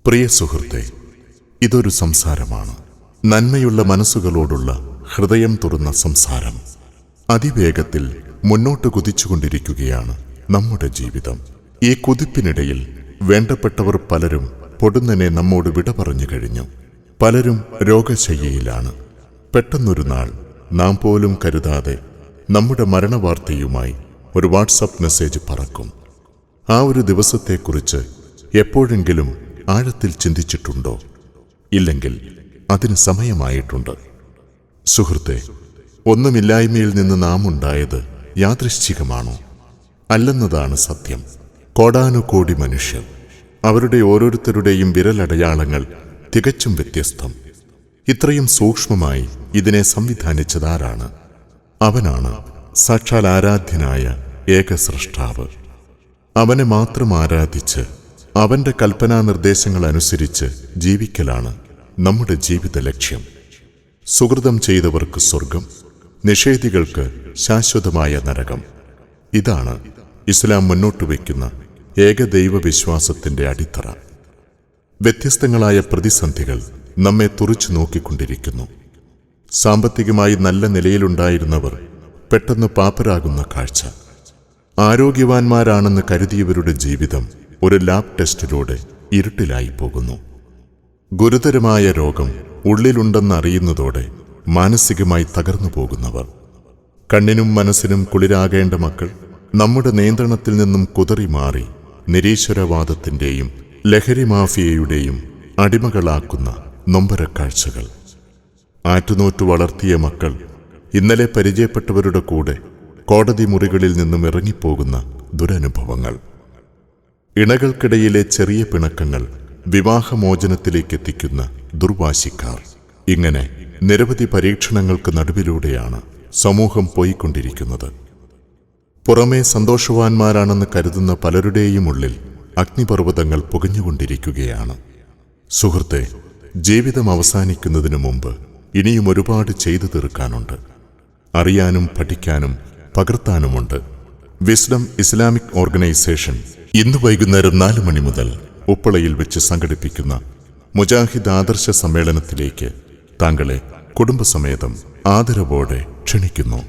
പ്രിയ സുഹൃത്തെ, ഇതൊരു സംസാരമാണ്. നന്മയുള്ള മനസ്സുകളോടുള്ള ഹൃദയം തുറന്ന സംസാരം. അതിവേഗത്തിൽ മുന്നോട്ട് കുതിച്ചുകൊണ്ടിരിക്കുകയാണ് നമ്മുടെ ജീവിതം. ഈ കുതിപ്പിനിടയിൽ വേണ്ടപ്പെട്ടവർ പലരും പൊടുന്നനെ നമ്മോട് വിട പറഞ്ഞു കഴിഞ്ഞു. പലരും രോഗശയ്യയിലാണ്. പെട്ടെന്നൊരു നാൾ നാം പോലും കരുതാതെ നമ്മുടെ മരണവാർത്തയുമായി ഒരു വാട്സപ്പ് മെസ്സേജ് പറക്കും. ആ ഒരു ദിവസത്തെക്കുറിച്ച് എപ്പോഴെങ്കിലും ആഴത്തിൽ ചിന്തിച്ചിട്ടുണ്ടോ? ഇല്ലെങ്കിൽ അതിന് സമയമായിട്ടുണ്ട്. സുഹൃത്തെ, ഒന്നുമില്ലായ്മയിൽ നിന്ന് നാം ഉണ്ടായത് യാദൃശ്ചികമാണോ? അല്ലെന്നതാണ് സത്യം. കോടാനുകോടി മനുഷ്യർ, അവരുടെ ഓരോരുത്തരുടെയും വിരലടയാളങ്ങൾ തികച്ചും വ്യത്യസ്തം. ഇത്രയും സൂക്ഷ്മമായി ഇതിനെ സംവിധാനിച്ചതാരാണ്? അവനാണ് സാക്ഷാൽ ആരാധ്യനായ ഏകസ്രഷ്ടാവ്. അവനെ മാത്രം ആരാധിച്ച് അവന്റെ കൽപ്പനാ നിർദ്ദേശങ്ങൾ അനുസരിച്ച് ജീവിക്കലാണ് നമ്മുടെ ജീവിത ലക്ഷ്യം. സുകൃതം ചെയ്തവർക്ക് സ്വർഗം, നിഷേധികൾക്ക് ശാശ്വതമായ നരകം. ഇതാണ് ഇസ്ലാം മുന്നോട്ട് വയ്ക്കുന്ന ഏകദൈവ വിശ്വാസത്തിന്റെ അടിത്തറ. വ്യത്യസ്തങ്ങളായ പ്രതിസന്ധികൾ നമ്മെ തുറിച്ചു നോക്കിക്കൊണ്ടിരിക്കുന്നു. സാമ്പത്തികമായി നല്ല നിലയിലുണ്ടായിരുന്നവർ പെട്ടെന്ന് പാപ്പരാകുന്ന കാഴ്ച. ആരോഗ്യവാന്മാരാണെന്ന് കരുതിയവരുടെ ജീവിതം ഒരു ലാബ് ടെസ്റ്റിലൂടെ ഇരുട്ടിലായി പോകുന്നു. ഗുരുതരമായ രോഗം ഉള്ളിലുണ്ടെന്നറിയുന്നതോടെ മാനസികമായി തകർന്നു പോകുന്നവർ. കണ്ണിനും മനസ്സിനും കുളിരാകേണ്ട മക്കൾ നമ്മുടെ നിയന്ത്രണത്തിൽ നിന്നും കുതറി മാറി നിരീശ്വരവാദത്തിന്റെയും ലഹരി മാഫിയയുടെയും അടിമകളാക്കുന്ന നൊമ്പരക്കാഴ്ചകൾ. ആറ്റുനോറ്റു വളർത്തിയ മക്കൾ ഇന്നലെ പരിചയപ്പെട്ടവരുടെ കൂടെ കോടതി മുറികളിൽ നിന്നും ഇറങ്ങിപ്പോകുന്ന ദുരനുഭവങ്ങൾ. ഇണകൾക്കിടയിലെ ചെറിയ പിണക്കങ്ങൾ വിവാഹമോചനത്തിലേക്ക് എത്തിക്കുന്ന ദുർവാശിക്കാർ. ഇങ്ങനെ നിരവധി പരീക്ഷണങ്ങൾക്ക് നടുവിലൂടെയാണ് സമൂഹം പോയിക്കൊണ്ടിരിക്കുന്നത്. പുറമേ സന്തോഷവാന്മാരാണെന്ന് കരുതുന്ന പലരുടെയും ഉള്ളിൽ അഗ്നിപർവ്വതങ്ങൾ പുകഞ്ഞുകൊണ്ടിരിക്കുകയാണ്. സുഹൃത്തെ, ജീവിതം അവസാനിക്കുന്നതിനു മുമ്പ് ഇനിയും ഒരുപാട് ചെയ്തു തീർക്കാനുണ്ട്. അറിയാനും പഠിക്കാനും പകർത്താനുമുണ്ട്. വിസ്ഡം ഇസ്ലാമിക് ഓർഗനൈസേഷൻ ഇന്ന് വൈകുന്നേരം 4 മണി മുതൽ ഉപ്പളയിൽ വെച്ച് സംഘടിപ്പിക്കുന്ന മുജാഹിദ് ആദർശ സമ്മേളനത്തിലേക്ക് താങ്കളെ കുടുംബസമേതം ആദരവോടെ ക്ഷണിക്കുന്നു.